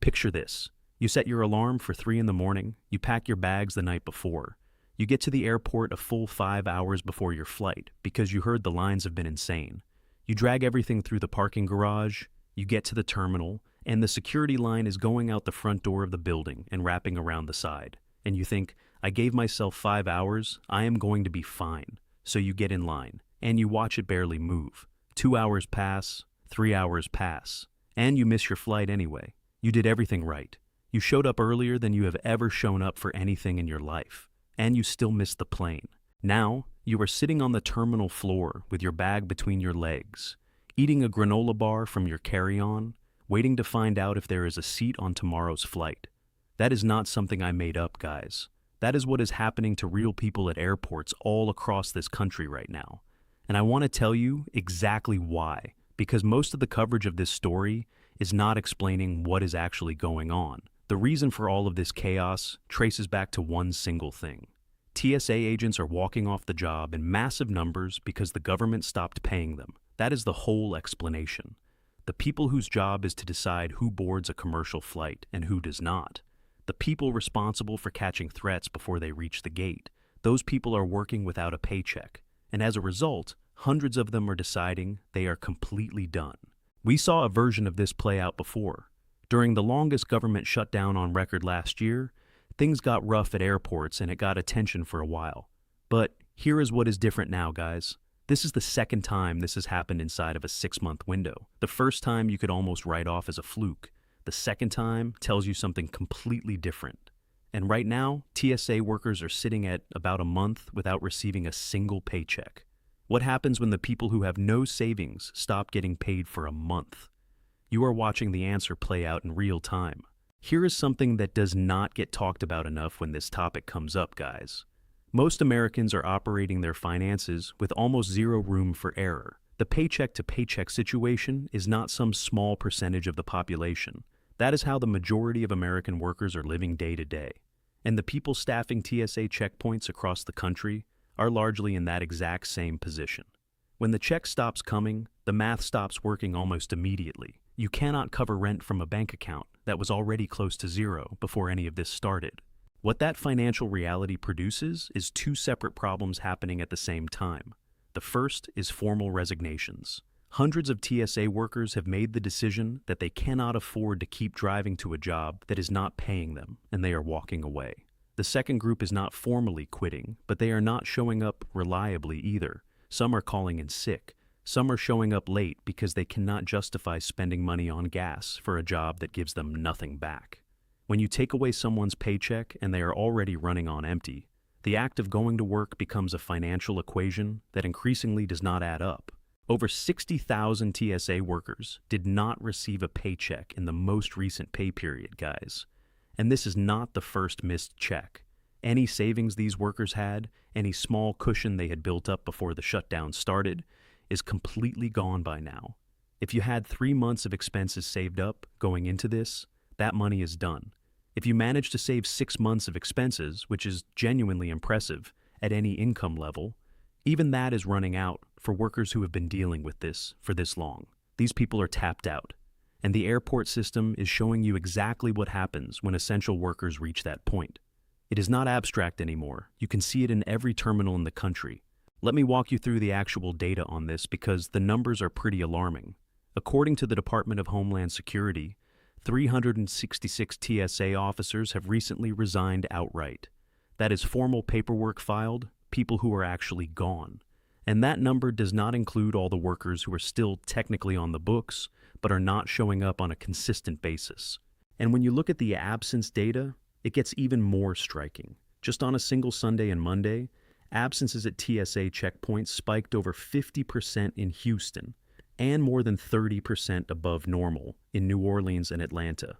Picture this. You set your alarm for 3 in the morning, you pack your bags the night before. You get to the airport a full 5 hours before your flight because you heard the lines have been insane. You drag everything through the parking garage, you get to the terminal, and the security line is going out the front door of the building and wrapping around the side. And you think, I gave myself 5 hours, I am going to be fine. So you get in line, and you watch it barely move. 2 hours pass, 3 hours pass, and you miss your flight anyway. You did everything right. You showed up earlier than you have ever shown up for anything in your life, and you still missed the plane. Now, you are sitting on the terminal floor with your bag between your legs, eating a granola bar from your carry-on, waiting to find out if there is a seat on tomorrow's flight. That is not something I made up, guys. That is what is happening to real people at airports all across this country right now. And I want to tell you exactly why, because most of the coverage of this story is not explaining what is actually going on. The reason for all of this chaos traces back to one single thing. TSA agents are walking off the job in massive numbers because the government stopped paying them. That is the whole explanation. The people whose job is to decide who boards a commercial flight and who does not. The people responsible for catching threats before they reach the gate. Those people are working without a paycheck. And as a result, hundreds of them are deciding they are completely done. We saw a version of this play out before. During the longest government shutdown on record last year, things got rough at airports and it got attention for a while. But here is what is different now, guys. This is the second time this has happened inside of a 6-month window. The first time you could almost write off as a fluke. The second time tells you something completely different. And right now, TSA workers are sitting at about a month without receiving a single paycheck. What happens when the people who have no savings stop getting paid for a month? You are watching the answer play out in real time. Here is something that does not get talked about enough when this topic comes up, guys. Most Americans are operating their finances with almost zero room for error. The paycheck-to-paycheck situation is not some small percentage of the population. That is how the majority of American workers are living day to day. And the people staffing TSA checkpoints across the country are largely in that exact same position. When the check stops coming, the math stops working almost immediately. You cannot cover rent from a bank account that was already close to zero before any of this started. What that financial reality produces is two separate problems happening at the same time. The first is formal resignations. Hundreds of TSA workers have made the decision that they cannot afford to keep driving to a job that is not paying them, and they are walking away. The second group is not formally quitting, but they are not showing up reliably either. Some are calling in sick. Some are showing up late because they cannot justify spending money on gas for a job that gives them nothing back. When you take away someone's paycheck and they are already running on empty, the act of going to work becomes a financial equation that increasingly does not add up. Over 60,000 TSA workers did not receive a paycheck in the most recent pay period, guys. And this is not the first missed check. Any savings these workers had, any small cushion they had built up before the shutdown started, is completely gone by now. If you had 3 months of expenses saved up going into this, that money is done. If you manage to save 6 months of expenses, which is genuinely impressive at any income level, even that is running out for workers who have been dealing with this for this long. These people are tapped out, and the airport system is showing you exactly what happens when essential workers reach that point. It is not abstract anymore. You can see it in every terminal in the country. Let me walk you through the actual data on this because the numbers are pretty alarming. According to the Department of Homeland Security, 366 TSA officers have recently resigned outright. That is formal paperwork filed, people who are actually gone. And that number does not include all the workers who are still technically on the books, but are not showing up on a consistent basis. And when you look at the absence data, it gets even more striking. Just on a single Sunday and Monday, absences at TSA checkpoints spiked over 50% in Houston and more than 30% above normal in New Orleans and Atlanta.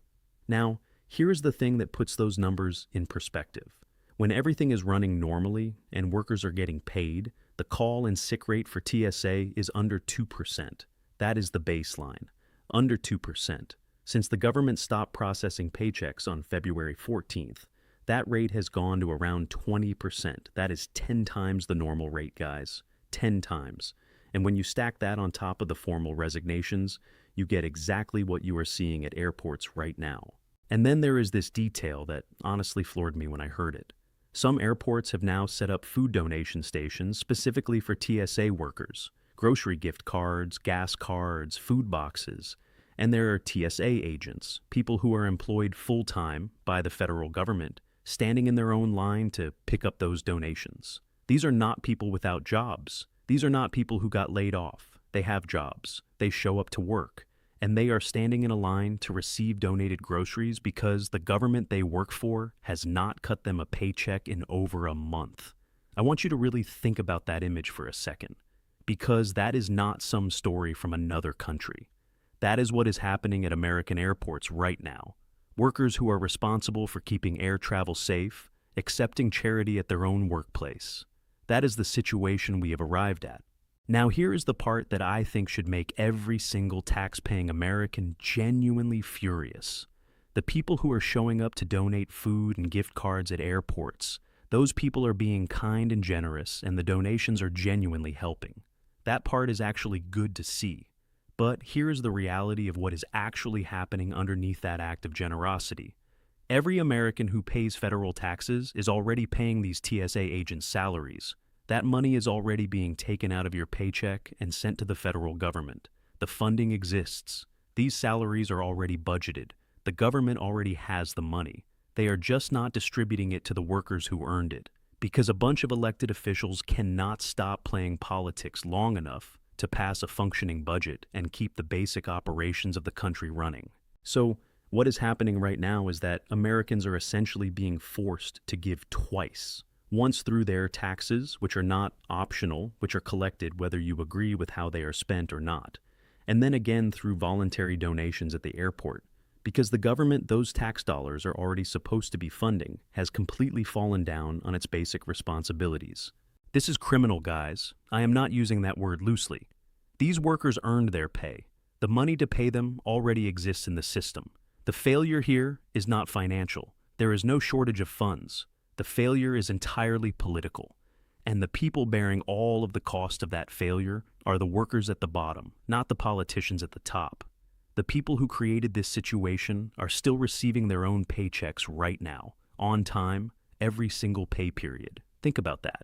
Now, here's the thing that puts those numbers in perspective. When everything is running normally and workers are getting paid, the call and sick rate for TSA is under 2%. That is the baseline, under 2%. Since the government stopped processing paychecks on February 14th, that rate has gone to around 20%. That is 10 times the normal rate, guys. 10 times. And when you stack that on top of the formal resignations, you get exactly what you are seeing at airports right now. And then there is this detail that honestly floored me when I heard it. Some airports have now set up food donation stations specifically for TSA workers, grocery gift cards, gas cards, food boxes, and there are TSA agents, people who are employed full-time by the federal government, standing in their own line to pick up those donations. These are not people without jobs. These are not people who got laid off. They have jobs. They show up to work. And they are standing in a line to receive donated groceries because the government they work for has not cut them a paycheck in over a month. I want you to really think about that image for a second, because that is not some story from another country. That is what is happening at American airports right now. Workers who are responsible for keeping air travel safe, accepting charity at their own workplace. That is the situation we have arrived at. Now here is the part that I think should make every single tax-paying American genuinely furious. The people who are showing up to donate food and gift cards at airports, those people are being kind and generous, and the donations are genuinely helping. That part is actually good to see. But here is the reality of what is actually happening underneath that act of generosity. Every American who pays federal taxes is already paying these TSA agents' salaries. That money is already being taken out of your paycheck and sent to the federal government. The funding exists. These salaries are already budgeted. The government already has the money. They are just not distributing it to the workers who earned it, because a bunch of elected officials cannot stop playing politics long enough to pass a functioning budget and keep the basic operations of the country running. So, what is happening right now is that Americans are essentially being forced to give twice. Once through their taxes, which are not optional, which are collected whether you agree with how they are spent or not, and then again through voluntary donations at the airport, because the government those tax dollars are already supposed to be funding has completely fallen down on its basic responsibilities. This is criminal, guys. I am not using that word loosely. These workers earned their pay. The money to pay them already exists in the system. The failure here is not financial. There is no shortage of funds. The failure is entirely political. And the people bearing all of the cost of that failure are the workers at the bottom, not the politicians at the top. The people who created this situation are still receiving their own paychecks right now, on time, every single pay period. Think about that.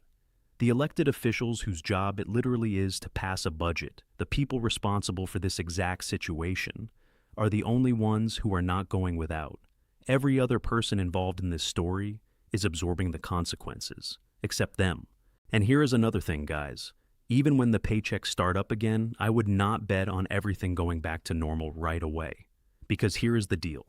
The elected officials whose job it literally is to pass a budget, the people responsible for this exact situation, are the only ones who are not going without. Every other person involved in this story is absorbing the consequences, except them. And here is another thing, guys. Even when the paychecks start up again, I would not bet on everything going back to normal right away. Because here is the deal.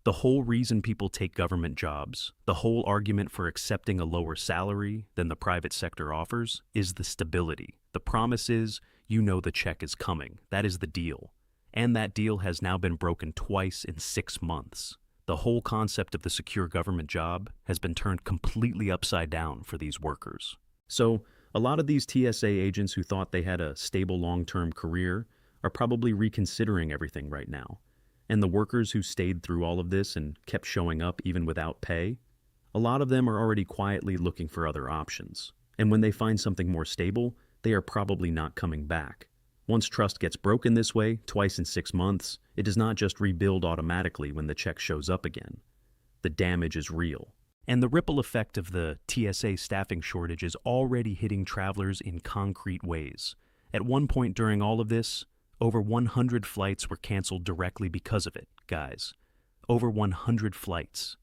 The whole reason people take government jobs, the whole argument for accepting a lower salary than the private sector offers, is the stability. The promise is, you know the check is coming. That is the deal. And that deal has now been broken twice in 6 months. The whole concept of the secure government job has been turned completely upside down for these workers. So, a lot of these TSA agents who thought they had a stable long-term career are probably reconsidering everything right now. And the workers who stayed through all of this and kept showing up even without pay, a lot of them are already quietly looking for other options. And when they find something more stable, they are probably not coming back. Once trust gets broken this way, twice in 6 months, it does not just rebuild automatically when the check shows up again. The damage is real. And the ripple effect of the TSA staffing shortage is already hitting travelers in concrete ways. At one point during all of this, over 100 flights were canceled directly because of it, guys. Over 100 flights.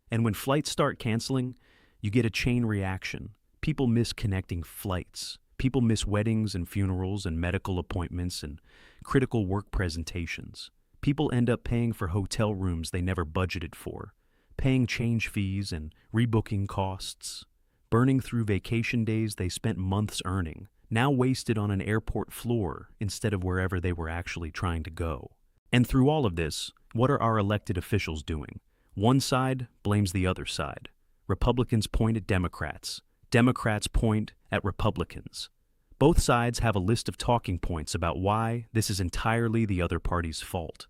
And when flights start canceling, you get a chain reaction. People miss connecting flights. People miss weddings and funerals and medical appointments and critical work presentations. People end up paying for hotel rooms they never budgeted for, paying change fees and rebooking costs, burning through vacation days they spent months earning, now wasted on an airport floor instead of wherever they were actually trying to go. And through all of this, what are our elected officials doing? One side blames the other side. Republicans point at Democrats. Democrats point at Republicans. Both sides have a list of talking points about why this is entirely the other party's fault.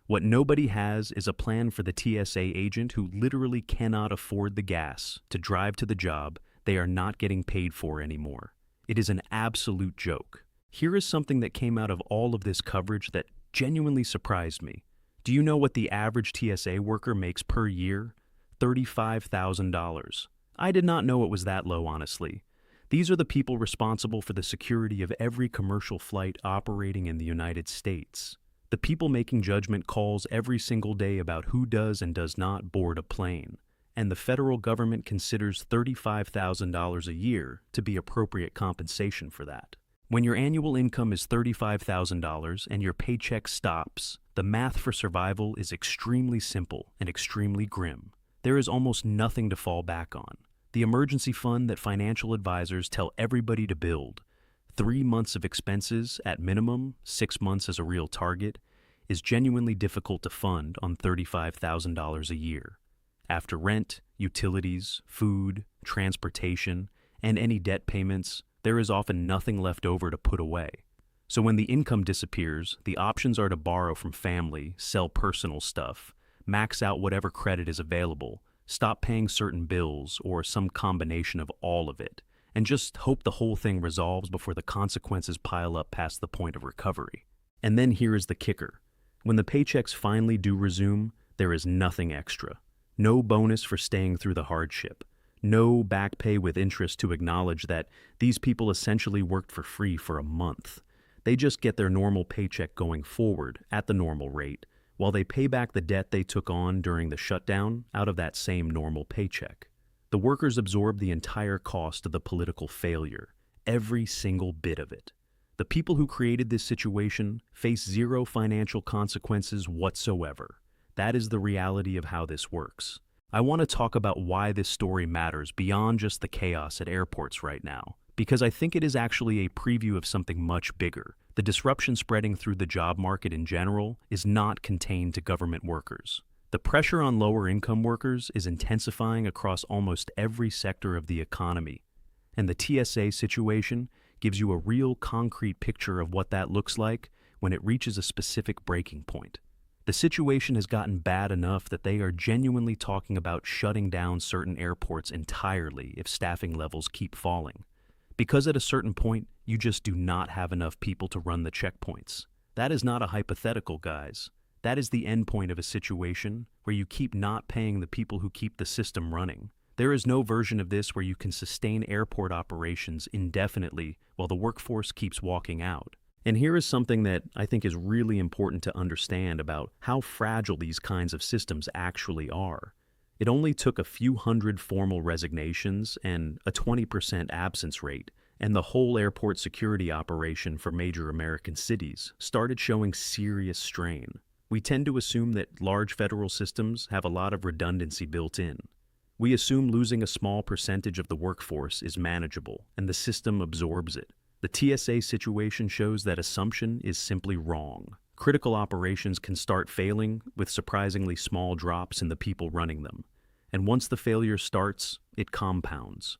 What nobody has is a plan for the TSA agent who literally cannot afford the gas to drive to the job they are not getting paid for anymore. It is an absolute joke. Here is something that came out of all of this coverage that genuinely surprised me. Do you know what the average TSA worker makes per year? $35,000. I did not know it was that low, honestly. These are the people responsible for the security of every commercial flight operating in the United States. The people making judgment calls every single day about who does and does not board a plane. And the federal government considers $35,000 a year to be appropriate compensation for that. When your annual income is $35,000 and your paycheck stops, the math for survival is extremely simple and extremely grim. There is almost nothing to fall back on. The emergency fund that financial advisors tell everybody to build, 3 months of expenses at minimum, 6 months as a real target, is genuinely difficult to fund on $35,000 a year. After rent, utilities, food, transportation, and any debt payments, there is often nothing left over to put away. So when the income disappears, the options are to borrow from family, sell personal stuff, max out whatever credit is available, stop paying certain bills, or some combination of all of it, and just hope the whole thing resolves before the consequences pile up past the point of recovery. And then here is the kicker. When the paychecks finally do resume, there is nothing extra. No bonus for staying through the hardship. No back pay with interest to acknowledge that these people essentially worked for free for a month. They just get their normal paycheck going forward at the normal rate, while they pay back the debt they took on during the shutdown out of that same normal paycheck. The workers absorb the entire cost of the political failure, every single bit of it. The people who created this situation face zero financial consequences whatsoever. That is the reality of how this works. I want to talk about why this story matters beyond just the chaos at airports right now, because I think it is actually a preview of something much bigger. The disruption spreading through the job market in general is not contained to government workers. The pressure on lower-income workers is intensifying across almost every sector of the economy, and the TSA situation gives you a real concrete picture of what that looks like when it reaches a specific breaking point. The situation has gotten bad enough that they are genuinely talking about shutting down certain airports entirely if staffing levels keep falling. Because at a certain point, you just do not have enough people to run the checkpoints. That is not a hypothetical, guys. That is the endpoint of a situation where you keep not paying the people who keep the system running. There is no version of this where you can sustain airport operations indefinitely while the workforce keeps walking out. And here is something that I think is really important to understand about how fragile these kinds of systems actually are. It only took a few hundred formal resignations and a 20% absence rate, and the whole airport security operation for major American cities started showing serious strain. We tend to assume that large federal systems have a lot of redundancy built in. We assume losing a small percentage of the workforce is manageable, and the system absorbs it. The TSA situation shows that assumption is simply wrong. Critical operations can start failing with surprisingly small drops in the people running them. And once the failure starts, it compounds.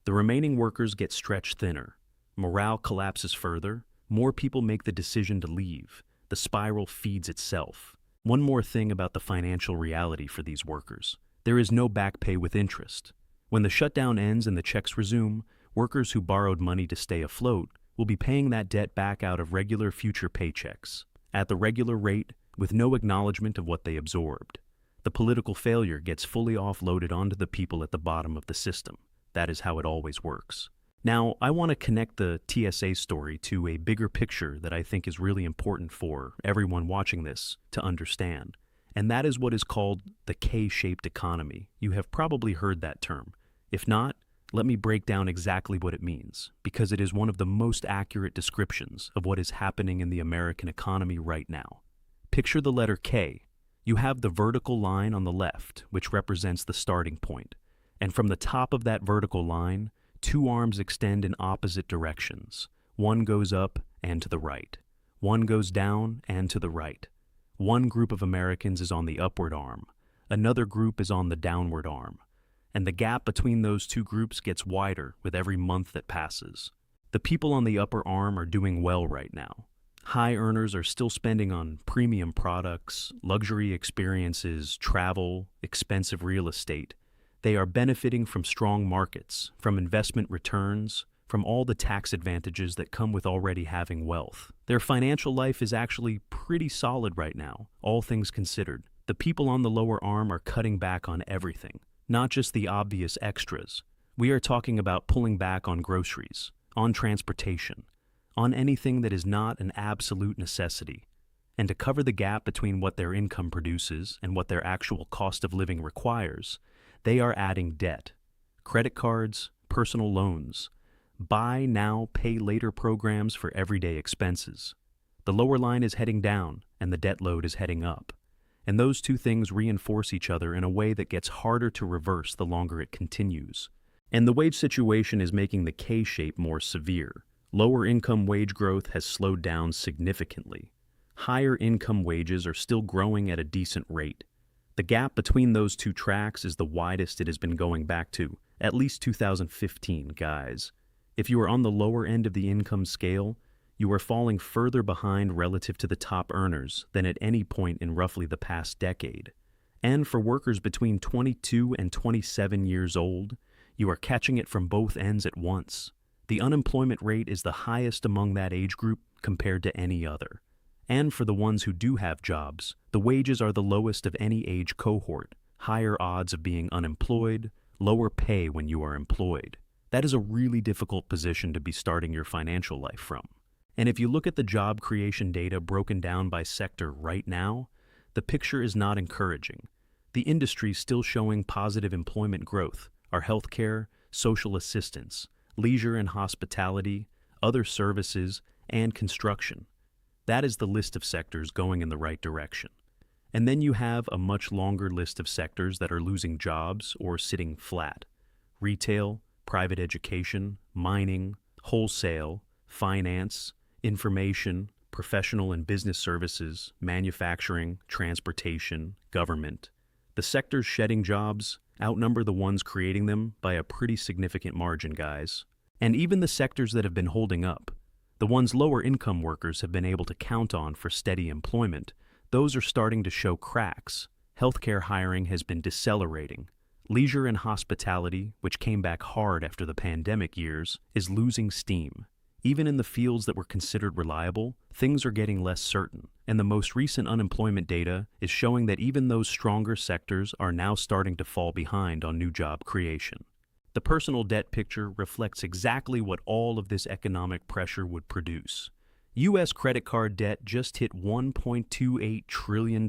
The remaining workers get stretched thinner. Morale collapses further. More people make the decision to leave. The spiral feeds itself. One more thing about the financial reality for these workers. There is no back pay with interest. When the shutdown ends and the checks resume, workers who borrowed money to stay afloat will be paying that debt back out of regular future paychecks, at the regular rate, with no acknowledgement of what they absorbed. The political failure gets fully offloaded onto the people at the bottom of the system. That is how it always works. Now, I want to connect the TSA story to a bigger picture that I think is really important for everyone watching this to understand, and that is what is called the K-shaped economy. You have probably heard that term. If not, let me break down exactly what it means, because it is one of the most accurate descriptions of what is happening in the American economy right now. Picture the letter K. You have the vertical line on the left, which represents the starting point, and from the top of that vertical line, two arms extend in opposite directions. One goes up and to the right. One goes down and to the right. One group of Americans is on the upward arm. Another group is on the downward arm. And the gap between those two groups gets wider with every month that passes. The people on the upper arm are doing well right now. High earners are still spending on premium products, luxury experiences, travel, expensive real estate. They are benefiting from strong markets, from investment returns, from all the tax advantages that come with already having wealth. Their financial life is actually pretty solid right now, all things considered. The people on the lower arm are cutting back on everything, not just the obvious extras. We are talking about pulling back on groceries, on transportation, on anything that is not an absolute necessity. And to cover the gap between what their income produces and what their actual cost of living requires, they are adding debt. Credit cards, personal loans, buy now, pay later programs for everyday expenses. The lower line is heading down and the debt load is heading up. And those two things reinforce each other in a way that gets harder to reverse the longer it continues. And the wage situation is making the K-shape more severe. Lower income wage growth has slowed down significantly. Higher income wages are still growing at a decent rate. The gap between those two tracks is the widest it has been going back to at least 2015, guys. If you are on the lower end of the income scale, you are falling further behind relative to the top earners than at any point in roughly the past decade. And for workers between 22 and 27 years old, you are catching it from both ends at once. The unemployment rate is the highest among that age group compared to any other. And for the ones who do have jobs, the wages are the lowest of any age cohort, higher odds of being unemployed, lower pay when you are employed. That is a really difficult position to be starting your financial life from. And if you look at the job creation data broken down by sector right now, the picture is not encouraging. The industries still showing positive employment growth are healthcare, social assistance, leisure and hospitality, other services, and construction. That is the list of sectors going in the right direction. And then you have a much longer list of sectors that are losing jobs or sitting flat. Retail, private education, mining, wholesale, finance, information, professional and business services, manufacturing, transportation, government. The sectors shedding jobs outnumber the ones creating them by a pretty significant margin, guys. And even the sectors that have been holding up, the ones lower income workers have been able to count on for steady employment, those are starting to show cracks. Healthcare hiring has been decelerating. Leisure and hospitality, which came back hard after the pandemic years, is losing steam. Even in the fields that were considered reliable, things are getting less certain, and the most recent unemployment data is showing that even those stronger sectors are now starting to fall behind on new job creation. The personal debt picture reflects exactly what all of this economic pressure would produce. U.S. credit card debt just hit $1.28 trillion.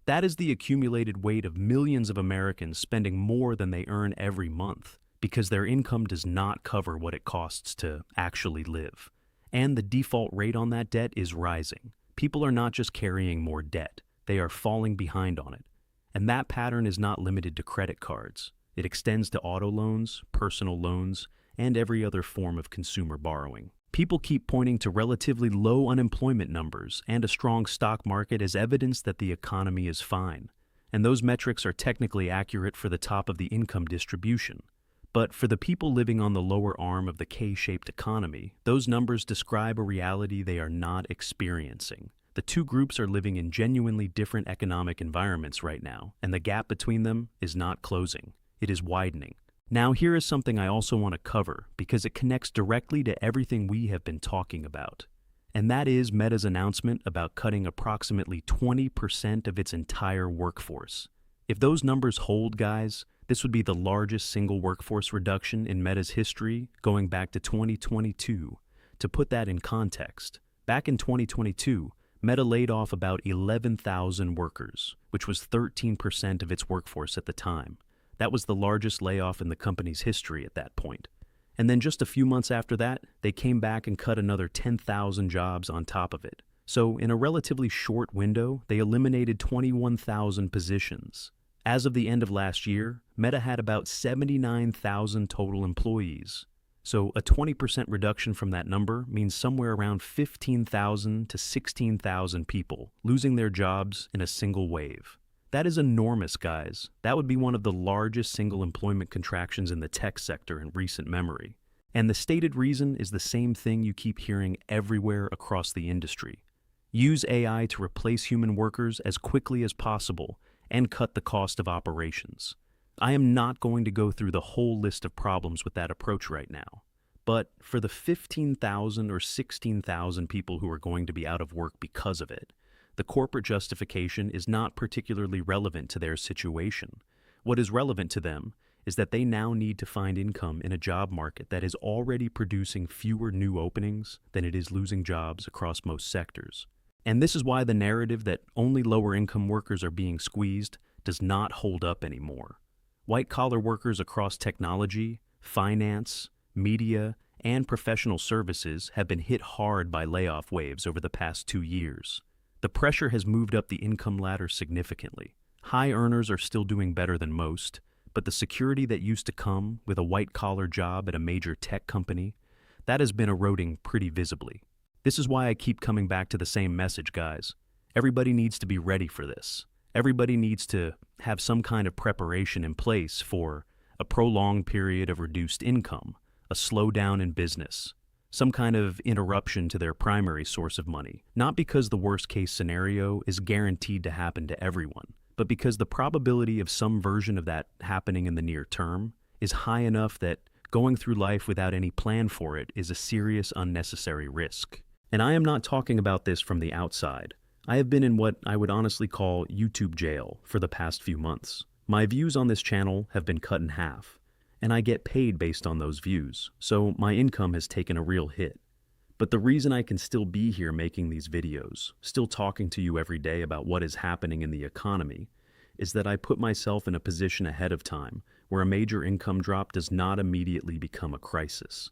That is the accumulated weight of millions of Americans spending more than they earn every month, because their income does not cover what it costs to actually live. And the default rate on that debt is rising. People are not just carrying more debt, they are falling behind on it. And that pattern is not limited to credit cards. It extends to auto loans, personal loans, and every other form of consumer borrowing. People keep pointing to relatively low unemployment numbers and a strong stock market as evidence that the economy is fine. And those metrics are technically accurate for the top of the income distribution. But for the people living on the lower arm of the K-shaped economy, those numbers describe a reality they are not experiencing. The two groups are living in genuinely different economic environments right now, and the gap between them is not closing. It is widening. Now, here is something I also want to cover because it connects directly to everything we have been talking about. And that is Meta's announcement about cutting approximately 20% of its entire workforce. If those numbers hold, guys, this would be the largest single workforce reduction in Meta's history going back to 2022. To put that in context, back in 2022, Meta laid off about 11,000 workers, which was 13% of its workforce at the time. That was the largest layoff in the company's history at that point. And then just a few months after that, they came back and cut another 10,000 jobs on top of it. So in a relatively short window, they eliminated 21,000 positions. As of the end of last year, Meta had about 79,000 total employees. So a 20% reduction from that number means somewhere around 15,000 to 16,000 people losing their jobs in a single wave. That is enormous, guys. That would be one of the largest single employment contractions in the tech sector in recent memory. And the stated reason is the same thing you keep hearing everywhere across the industry. Use AI to replace human workers as quickly as possible and cut the cost of operations. I am not going to go through the whole list of problems with that approach right now. But for the 15,000 or 16,000 people who are going to be out of work because of it, the corporate justification is not particularly relevant to their situation. What is relevant to them is that they now need to find income in a job market that is already producing fewer new openings than it is losing jobs across most sectors. And this is why the narrative that only lower-income workers are being squeezed does not hold up anymore. White-collar workers across technology, finance, media, and professional services have been hit hard by layoff waves over the past 2 years. The pressure has moved up the income ladder significantly. High earners are still doing better than most, but the security that used to come with a white-collar job at a major tech company, that has been eroding pretty visibly. This is why I keep coming back to the same message, guys. Everybody needs to be ready for this. Everybody needs to have some kind of preparation in place for a prolonged period of reduced income, a slowdown in business, some kind of interruption to their primary source of money. Not because the worst-case scenario is guaranteed to happen to everyone, but because the probability of some version of that happening in the near term is high enough that going through life without any plan for it is a serious, unnecessary risk. And I am not talking about this from the outside. I have been in what I would honestly call YouTube jail for the past few months. My views on this channel have been cut in half, and I get paid based on those views, so my income has taken a real hit. But the reason I can still be here making these videos, still talking to you every day about what is happening in the economy, is that I put myself in a position ahead of time where a major income drop does not immediately become a crisis.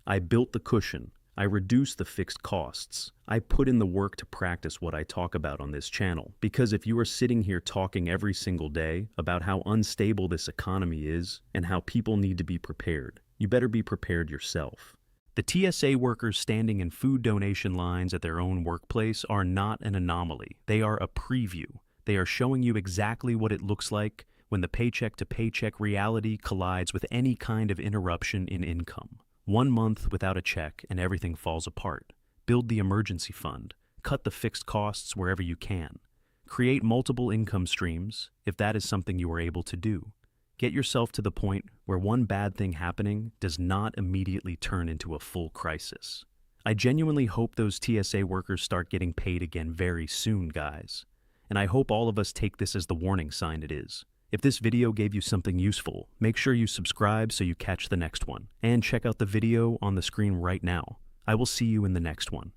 I built the cushion. I reduced the fixed costs. I put in the work to practice what I talk about on this channel, because if you are sitting here talking every single day about how unstable this economy is and how people need to be prepared, you better be prepared yourself. The TSA workers standing in food donation lines at their own workplace are not an anomaly. They are a preview. They are showing you exactly what it looks like when the paycheck-to-paycheck reality collides with any kind of interruption in income. 1 month without a check and everything falls apart. Build the emergency fund. Cut the fixed costs wherever you can. Create multiple income streams if that is something you are able to do. Get yourself to the point where one bad thing happening does not immediately turn into a full crisis. I genuinely hope those TSA workers start getting paid again very soon, guys. And I hope all of us take this as the warning sign it is. If this video gave you something useful, make sure you subscribe so you catch the next one. And check out the video on the screen right now. I will see you in the next one.